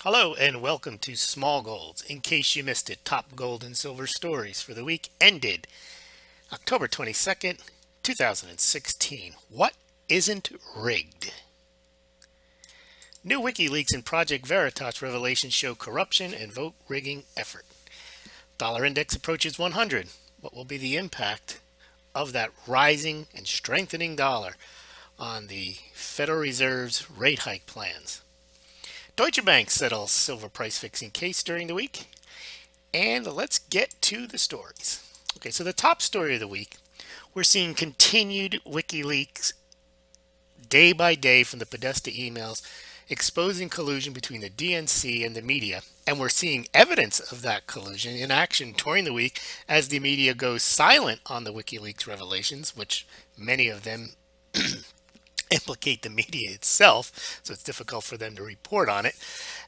Hello and welcome to Smaulgld. In case you missed it, top gold and silver stories for the week ended October 22nd, 2016. What isn't rigged? New WikiLeaks and Project Veritas revelations show corruption and vote rigging effort. Dollar index approaches 100. What will be the impact of that rising and strengthening dollar on the Federal Reserve's rate hike plans? Deutsche Bank settles silver price fixing case during the week. And let's get to the stories. Okay, so the top story of the week, we're seeing continued WikiLeaks day by day from the Podesta emails exposing collusion between the DNC and the media. And we're seeing evidence of that collusion in action during the week as the media goes silent on the WikiLeaks revelations, which many of them implicate the media itself, so it's difficult for them to report on it.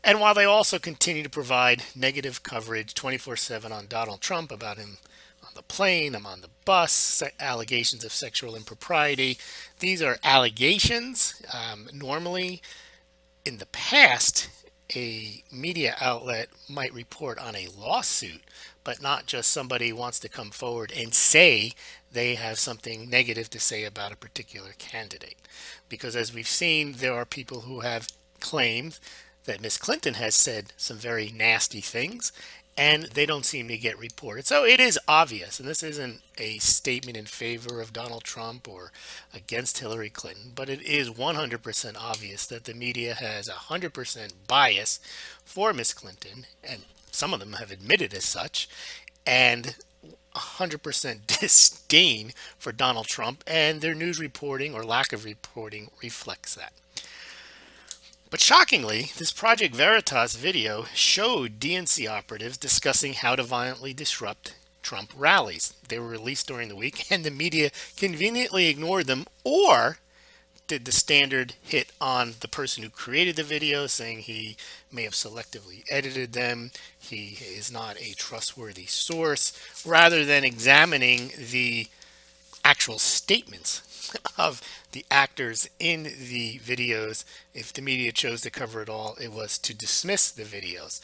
And while they also continue to provide negative coverage 24/7 on Donald Trump, about him on the plane, I'm on the bus, allegations of sexual impropriety. These are allegations. Normally, in the past, a media outlet might report on a lawsuit, but not just somebody wants to come forward and say they have something negative to say about a particular candidate. Because as we've seen, there are people who have claimed that Miss Clinton has said some very nasty things, and they don't seem to get reported. So it is obvious, and this isn't a statement in favor of Donald Trump or against Hillary Clinton, but it is 100% obvious that the media has 100% bias for Miss Clinton, and some of them have admitted as such, and 100% disdain for Donald Trump, and their news reporting or lack of reporting reflects that. But shockingly, this Project Veritas video showed DNC operatives discussing how to violently disrupt Trump rallies. They were released during the week, and the media conveniently ignored them, or did the standard hit on the person who created the video, saying he may have selectively edited them, he is not a trustworthy source, rather than examining the actual statements of the actors in the videos. If the media chose to cover it all, it was to dismiss the videos.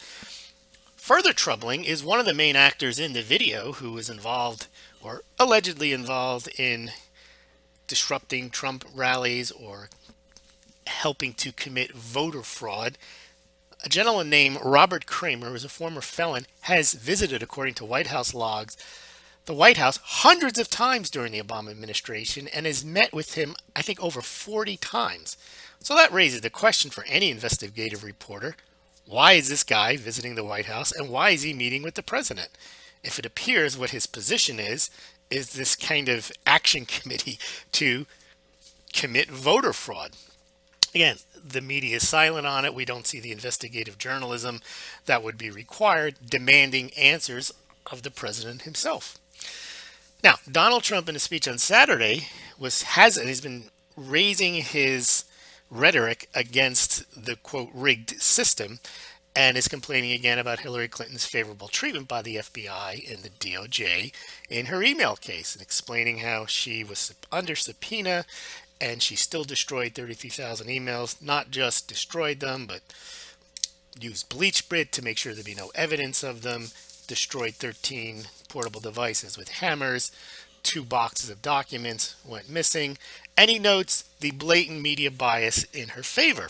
Further troubling is one of the main actors in the video who was involved, or allegedly involved, in disrupting Trump rallies or helping to commit voter fraud. A gentleman named Robert Kramer, who is a former felon, has visited, according to White House logs, the White House hundreds of times during the Obama administration and has met with him, I think, over 40 times. So that raises the question for any investigative reporter: why is this guy visiting the White House, and why is he meeting with the president? If it appears what his position is this kind of action committee to commit voter fraud. Again, the media is silent on it. We don't see the investigative journalism that would be required, demanding answers of the president himself. Now, Donald Trump, in a speech on Saturday, has been raising his rhetoric against the, quote, rigged system, and is complaining again about Hillary Clinton's favorable treatment by the FBI and the DOJ in her email case, and explaining how she was under subpoena and she still destroyed 33,000 emails, not just destroyed them, but used bleach grit to make sure there'd be no evidence of them, destroyed 13 portable devices with hammers, 2 boxes of documents went missing, and he notes the blatant media bias in her favor,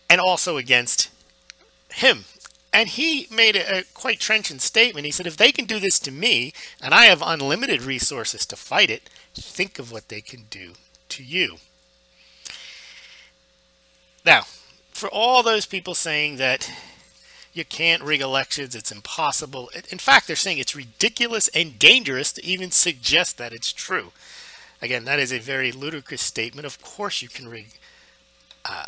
and also against him. And he made a quite trenchant statement. He said, if they can do this to me, and I have unlimited resources to fight it, think of what they can do to you. Now, for all those people saying that you can't rig elections, it's impossible. In fact, they're saying it's ridiculous and dangerous to even suggest that it's true. Again, that is a very ludicrous statement. Of course you can rig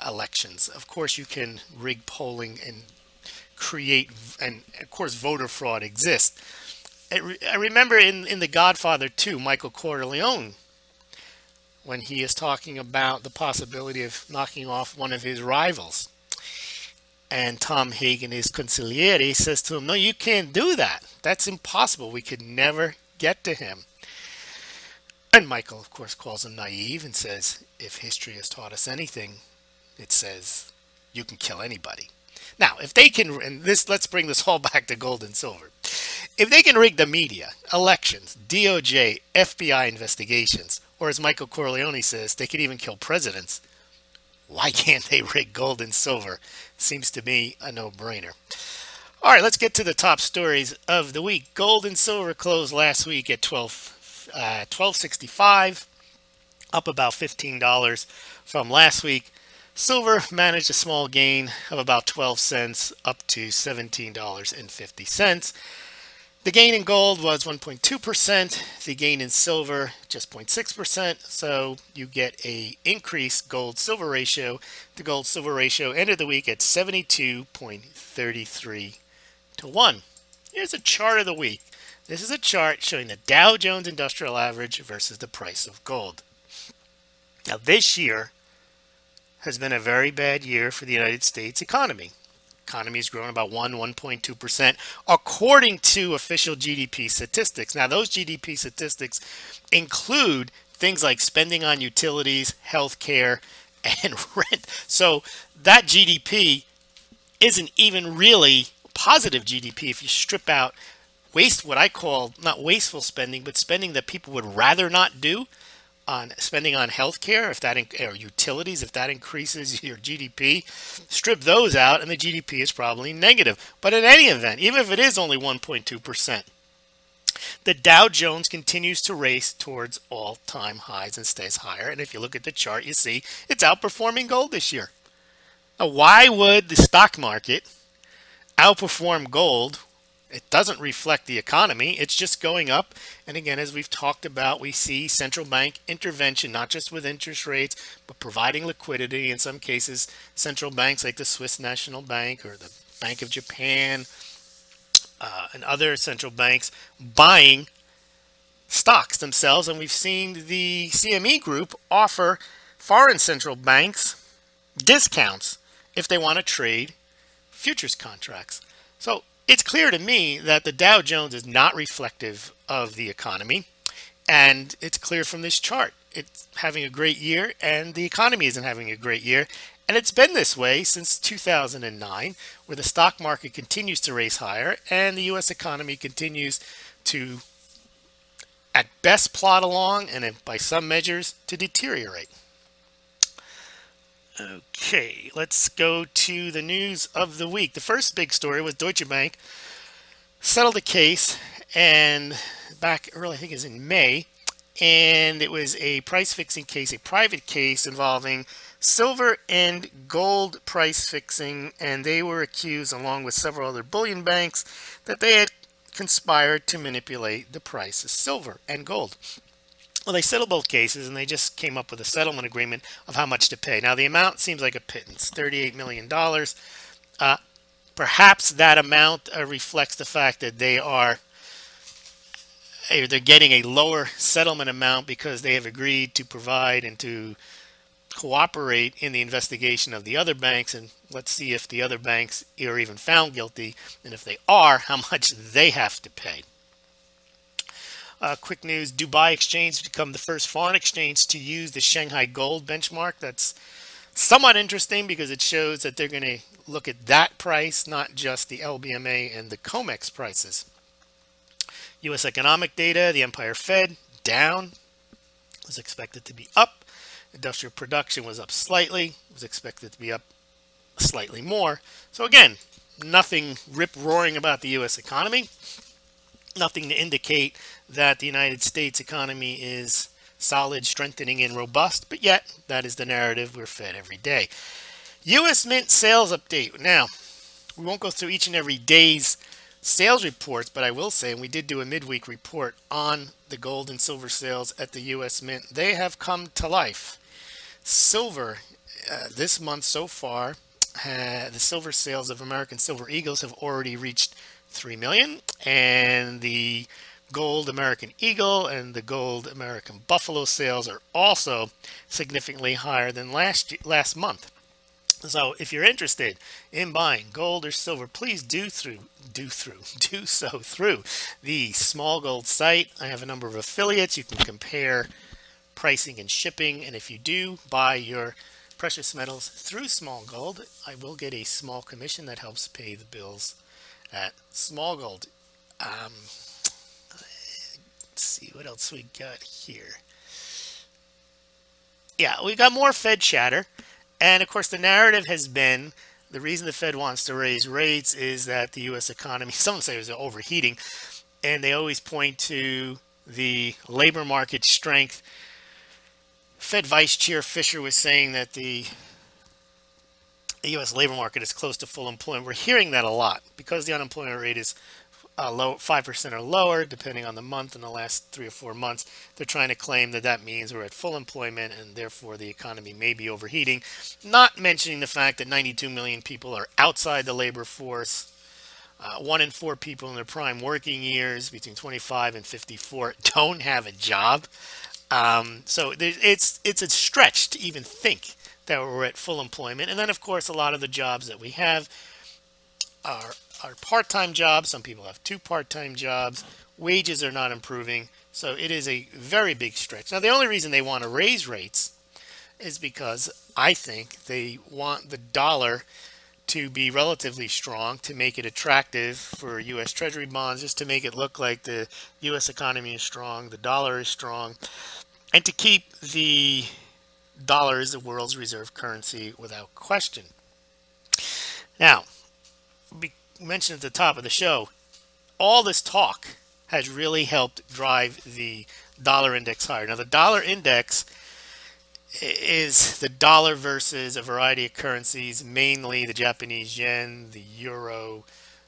elections. Of course you can rig polling and create, and of course voter fraud exists. I remember in The Godfather 2, Michael Corleone, when he is talking about the possibility of knocking off one of his rivals, and Tom Hagen, his consigliere, says to him, no, you can't do that. That's impossible. We could never get to him. And Michael, of course, calls him naive and says, if history has taught us anything, it says you can kill anybody. Now, if they can, and this, let's bring this all back to gold and silver. If they can rig the media, elections, DOJ, FBI investigations, or as Michael Corleone says, they can even kill presidents, why can't they rig gold and silver? Seems to me a no-brainer. All right, let's get to the top stories of the week. Gold and silver closed last week at $12.65, up about $15 from last week. Silver managed a small gain of about 12 cents, up to $17.50. The gain in gold was 1.2%. The gain in silver just 0.6%. So you get a increased gold-silver ratio. The gold-silver ratio ended the week at 72.33 to 1. Here's a chart of the week. This is a chart showing the Dow Jones Industrial Average versus the price of gold. Now this year has been a very bad year for the United States economy. Economy has grown about 1.2% according to official GDP statistics. Now those GDP statistics include things like spending on utilities, healthcare, and rent. So that GDP isn't even really positive GDP if you strip out what I call not wasteful spending, but spending that people would rather not do, on spending on healthcare, if that or utilities, if that increases your GDP. Strip those out and the GDP is probably negative. But in any event, even if it is only 1.2%, the Dow Jones continues to race towards all-time highs and stays higher. And if you look at the chart, you see it's outperforming gold this year. Now, why would the stock market outperform gold? It doesn't reflect the economy. It's just going up. And again, as we've talked about, we see central bank intervention, not just with interest rates, but providing liquidity. In some cases, central banks like the Swiss National Bank or the Bank of Japan and other central banks buying stocks themselves. And we've seen the CME group offer foreign central banks discounts if they want to trade futures contracts. So it's clear to me that the Dow Jones is not reflective of the economy, and it's clear from this chart. It's having a great year, and the economy isn't having a great year, and it's been this way since 2009, where the stock market continues to race higher, and the U.S. economy continues to, at best, plod along, and by some measures, to deteriorate. Okay, let's go to the news of the week. The first big story was Deutsche Bank settled a case, and back early, I think it was in May, and it was a price fixing case, a private case involving silver and gold price fixing, and they were accused, along with several other bullion banks, that they had conspired to manipulate the price of silver and gold. Well, they settled both cases, and they just came up with a settlement agreement of how much to pay. Now, the amount seems like a pittance, $38 million. Perhaps that amount reflects the fact that they're getting a lower settlement amount because they have agreed to provide and to cooperate in the investigation of the other banks. And let's see if the other banks are even found guilty, and if they are, how much they have to pay. Quick news, Dubai Exchange has become the first foreign exchange to use the Shanghai Gold benchmark. That's somewhat interesting because it shows that they're going to look at that price, not just the LBMA and the COMEX prices. U.S. economic data, the Empire Fed, down, was expected to be up. Industrial production was up slightly, was expected to be up slightly more. So again, nothing rip-roaring about the U.S. economy. Nothing to indicate that the United States economy is solid, strengthening, and robust, but yet that is the narrative we're fed every day. U.S. Mint sales update. Now, we won't go through each and every day's sales reports, but I will say, and we did do a midweek report on the gold and silver sales at the U.S. Mint. They have come to life. Silver, this month so far, the silver sales of American Silver Eagles have already reached 3 million, and the gold American Eagle and the gold American Buffalo sales are also significantly higher than last month. So if you're interested in buying gold or silver, please do so through the Smaulgld site. I have a number of affiliates. You can compare pricing and shipping. And if you do buy your precious metals through Smaulgld, I will get a small commission that helps pay the bills at Smaulgld. Let's see what else we got here. Yeah, we got more Fed chatter. And of course, the narrative has been the reason the Fed wants to raise rates is that the U.S. economy, some say it was overheating, and they always point to the labor market strength. Fed Vice Chair Fisher was saying that the U.S. labor market is close to full employment. We're hearing that a lot because the unemployment rate is low, 5% or lower, depending on the month. In the last 3 or 4 months, they're trying to claim that that means we're at full employment and therefore the economy may be overheating. Not mentioning the fact that 92 million people are outside the labor force. 1 in 4 people in their prime working years, between 25 and 54, don't have a job. So it's a stretch to even think that we're at full employment. And then, of course, a lot of the jobs that we have are part-time jobs. Some people have 2 part-time jobs. Wages are not improving. So it is a very big stretch. Now, the only reason they want to raise rates is because I think they want the dollar to be relatively strong to make it attractive for U.S. Treasury bonds, just to make it look like the U.S. economy is strong, the dollar is strong, and to keep the dollar as the world's reserve currency without question. Now, we mentioned at the top of the show, all this talk has really helped drive the dollar index higher. Now, the dollar index is the dollar versus a variety of currencies, mainly the Japanese yen, the euro,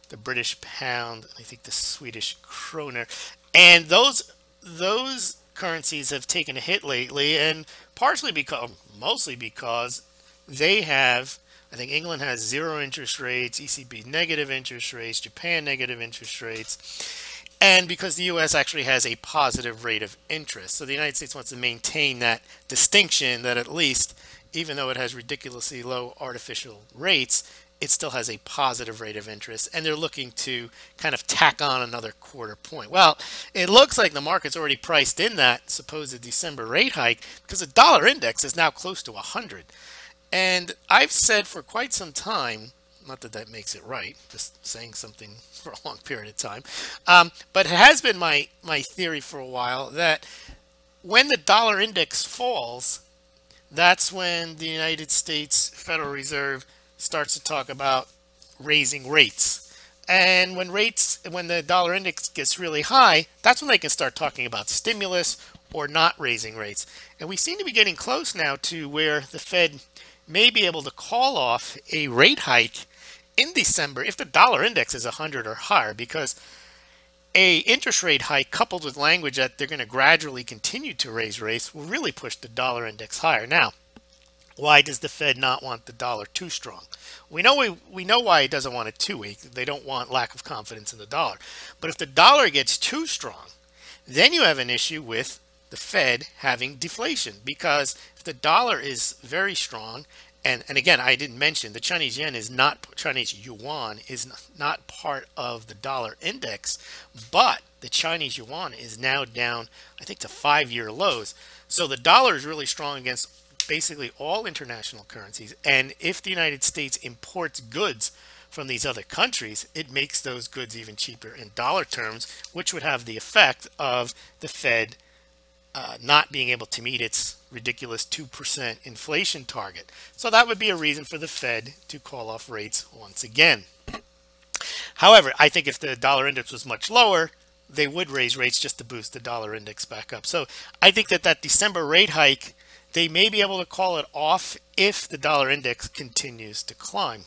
the British pound, I think the Swedish kroner. And those currencies have taken a hit lately, and mostly because they have, I think England has 0 interest rates, ECB negative interest rates, Japan negative interest rates, and because the U.S. actually has a positive rate of interest. So the United States wants to maintain that distinction that at least, even though it has ridiculously low artificial rates, it still has a positive rate of interest, and they're looking to kind of tack on another 1/4 point. Well, it looks like the market's already priced in that supposed December rate hike because the dollar index is now close to 100. And I've said for quite some time, not that that makes it right, just saying something for a long period of time, but it has been my theory for a while that when the dollar index falls, that's when the United States Federal Reserve starts to talk about raising rates. And when the dollar index gets really high, that's when they can start talking about stimulus or not raising rates. And we seem to be getting close now to where the Fed may be able to call off a rate hike in December if the dollar index is 100 or higher, because a interest rate hike coupled with language that they're going to gradually continue to raise rates will really push the dollar index higher. Now, why does the Fed not want the dollar too strong? We know why it doesn't want it too weak. They don't want lack of confidence in the dollar. But if the dollar gets too strong, then you have an issue with the Fed having deflation, because if the dollar is very strong, and again, I didn't mention the Chinese yuan is not part of the dollar index, but the Chinese yuan is now down, I think, to 5-year lows. So the dollar is really strong against basically all international currencies. And if the United States imports goods from these other countries, it makes those goods even cheaper in dollar terms, which would have the effect of the Fed not being able to meet its ridiculous 2% inflation target. So that would be a reason for the Fed to call off rates once again. However, I think if the dollar index was much lower, they would raise rates just to boost the dollar index back up. So I think that December rate hike, they may be able to call it off if the dollar index continues to climb.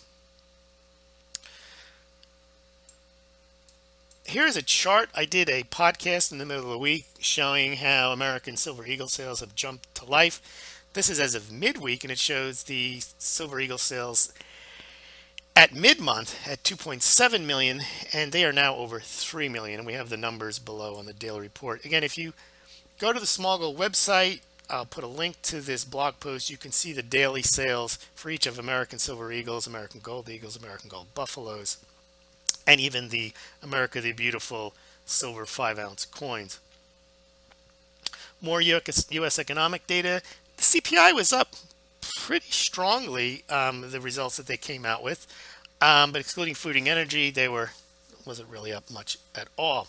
Here's a chart. I did a podcast in the middle of the week showing how American Silver Eagle sales have jumped to life. This is as of midweek, and it shows the Silver Eagle sales at mid-month at 2.7 million, and they are now over 3 million. And we have the numbers below on the daily report. Again, if you go to the Smaulgld website, I'll put a link to this blog post. You can see the daily sales for each of American Silver Eagles, American Gold Eagles, American Gold Buffaloes, and even the America the Beautiful silver 5-ounce coins. More U.S. economic data. The CPI was up pretty strongly, the results that they came out with. But excluding food and energy, wasn't really up much at all.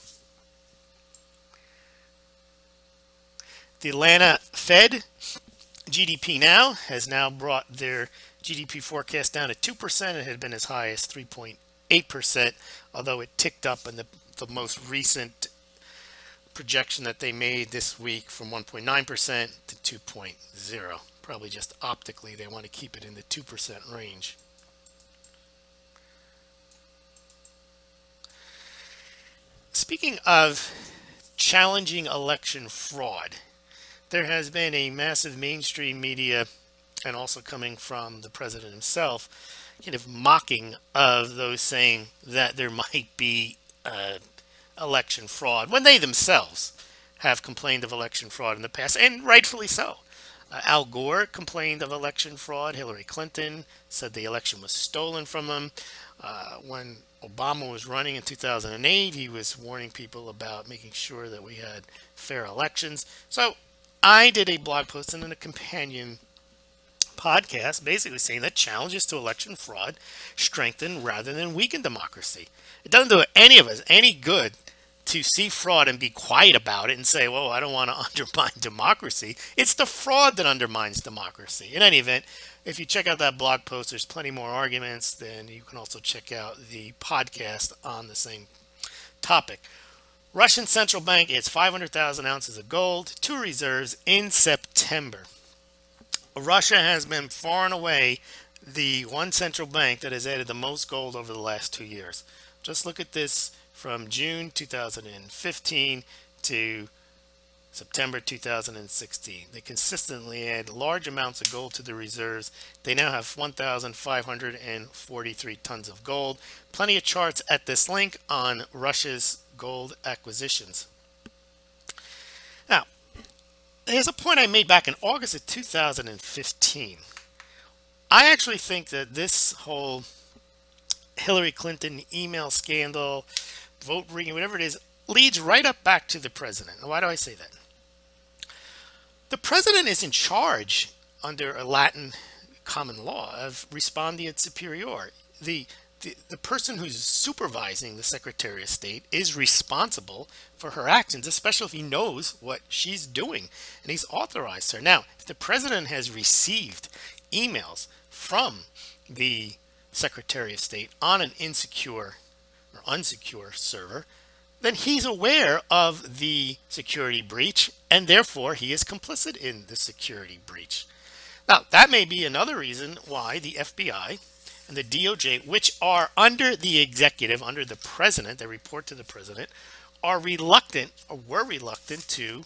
The Atlanta Fed GDP now has now brought their GDP forecast down to 2%. It had been as high as 3.8%, although it ticked up in the most recent projection that they made this week from 1.9% to 2.0. Probably just optically they want to keep it in the 2% range. Speaking of challenging election fraud, there has been a massive mainstream media, and also coming from the president himself, kind of mocking of those saying that there might be election fraud when they themselves have complained of election fraud in the past, and rightfully so. Al Gore complained of election fraud. Hillary Clinton said the election was stolen from him. When Obama was running in 2008, he was warning people about making sure that we had fair elections. So I did a blog post and then a companion podcast basically saying that challenges to election fraud strengthen rather than weaken democracy. It doesn't do any of us any good to see fraud and be quiet about it and say, well, I don't want to undermine democracy. It's the fraud that undermines democracy. In any event, if you check out that blog post, there's plenty more arguments. Then you can also check out the podcast on the same topic. Russian central bank adds 500,000 ounces of gold to reserves in September. Russia has been far and away the one central bank that has added the most gold over the last 2 years. Just look at this from June 2015 to September 2016. They consistently add large amounts of gold to the reserves. They now have 1,543 tons of gold. Plenty of charts at this link on Russia's gold acquisitions. Now, there's a point I made back in August of 2015. I actually think that this whole Hillary Clinton email scandal, vote rigging, whatever it is, leads right up back to the president. Why do I say that? The president is in charge under a Latin common law of respondeat superior. The person who's supervising the Secretary of State is responsible for her actions, especially if he knows what she's doing and he's authorized her. Now, if the president has received emails from the Secretary of State on an insecure or unsecure server, then he's aware of the security breach, and therefore he is complicit in the security breach. Now, that may be another reason why the FBI and the DOJ, which are under the executive, under the president, they report to the president, are reluctant or were reluctant to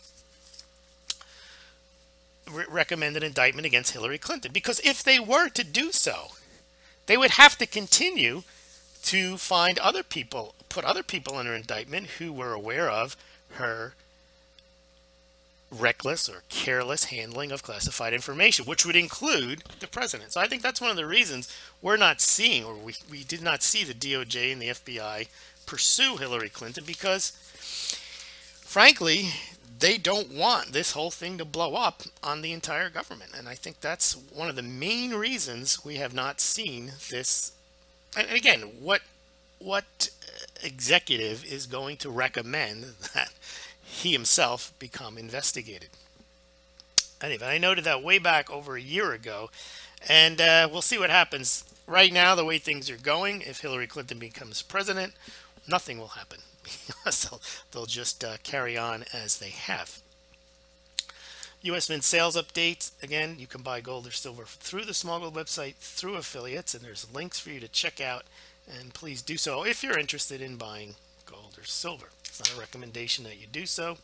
recommend an indictment against Hillary Clinton. Because if they were to do so, they would have to continue to find other people, put other people under indictment who were aware of her reckless or careless handling of classified information, which would include the president. So I think that's one of the reasons we're not seeing, or we did not see the DOJ and the FBI pursue Hillary Clinton, because frankly, they don't want this whole thing to blow up on the entire government. And I think that's one of the main reasons we have not seen this. And again, what executive is going to recommend that he himself become investigated? Anyway, I noted that way back over a year ago, and we'll see what happens. Right now, the way things are going, if Hillary Clinton becomes president, nothing will happen. They'll just carry on as they have. U.S. Mint sales updates. Again, you can buy gold or silver through the Smaulgld website, through affiliates, and there's links for you to check out. And please do so if you're interested in buying gold or silver. It's not a recommendation that you do so,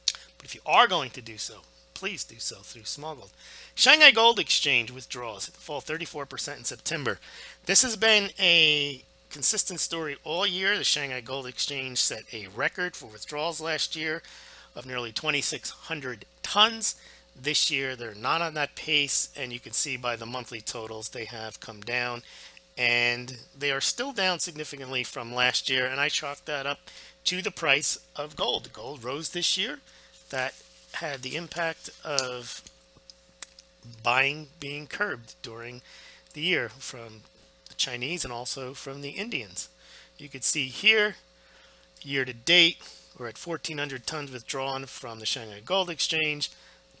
but if you are going to do so, please do so through Smaulgld. Shanghai Gold Exchange withdrawals fall 34% in September. This has been a consistent story all year. The Shanghai Gold Exchange set a record for withdrawals last year of nearly 2,600 tons. This year they're not on that pace, and you can see by the monthly totals they have come down, and they are still down significantly from last year, and I chalk that up to the price of gold. Gold rose this year. That had the impact of buying being curbed during the year from the Chinese and also from the Indians. You could see here, year to date, we're at 1,400 tons withdrawn from the Shanghai Gold Exchange.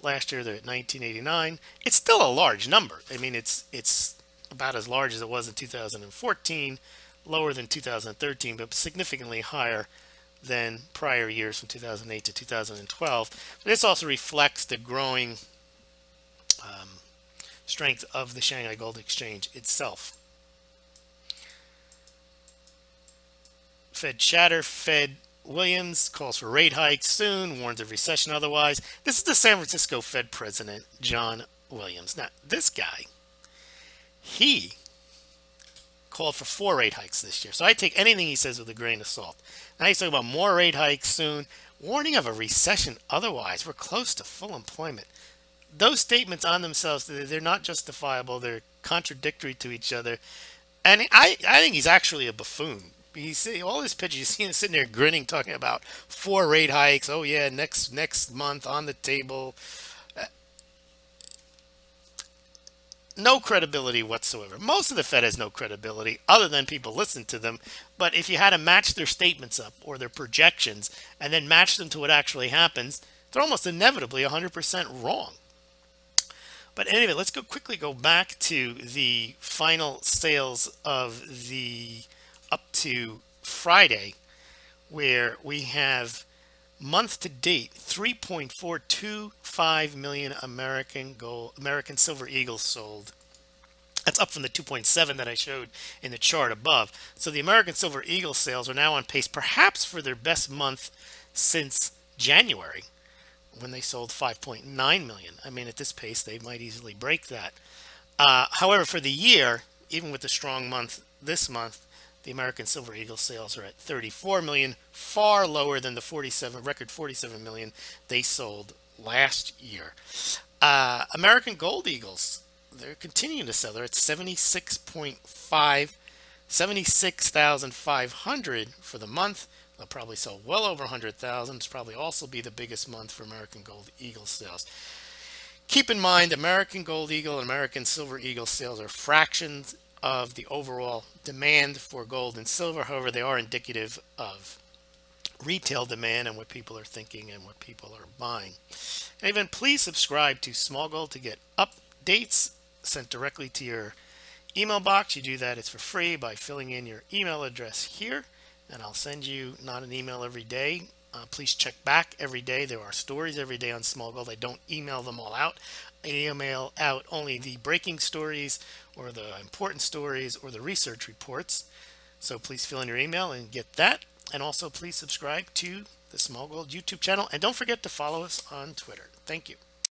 Last year they're at 1989. It's still a large number. I mean, it's about as large as it was in 2014, lower than 2013, but significantly higher than prior years from 2008 to 2012. But this also reflects the growing strength of the Shanghai Gold Exchange itself. Fed chatter. Fed Williams calls for rate hikes soon, warns of recession otherwise. This is the San Francisco Fed President, John Williams. Now, this guy, he called for 4 rate hikes this year. So I take anything he says with a grain of salt. Now he's talking about more rate hikes soon, warning of a recession otherwise. We're close to full employment. Those statements on themselves, they're not justifiable. They're contradictory to each other. And I think he's actually a buffoon. You see all his pitches, you see him sitting there grinning, talking about 4 rate hikes. Oh yeah, next month on the table. No credibility whatsoever. Most of the Fed has no credibility other than people listen to them. But if you had to match their statements up or their projections and then match them to what actually happens, they're almost inevitably 100% wrong. But anyway, let's quickly go back to the final sales of the up to Friday, where we have month to date 3.425 million American Silver Eagles sold. That's up from the 2.7 that I showed in the chart above. So the American Silver Eagle sales are now on pace perhaps for their best month since January, when they sold 5.9 million. I mean, at this pace, they might easily break that. However, for the year, even with the strong month this month, the American Silver Eagle sales are at 34 million, far lower than the record 47 million they sold last year. American Gold Eagles, they're continuing to sell. They're at 76,500 for the month. They'll probably sell well over 100,000. It's probably also be the biggest month for American Gold Eagle sales. Keep in mind, American Gold Eagle and American Silver Eagle sales are fractions of the overall demand for gold and silver. However, they are indicative of retail demand and what people are thinking and what people are buying. And even please subscribe to Smaulgld to get updates sent directly to your email box. You do that, it's for free, by filling in your email address here. And I'll send you not an email every day. Please check back every day. There are stories every day on Smaulgld. I don't email them all out. I email out only the breaking stories or the important stories or the research reports. So please fill in your email and get that. And also please subscribe to the Smaulgld YouTube channel. And don't forget to follow us on Twitter. Thank you.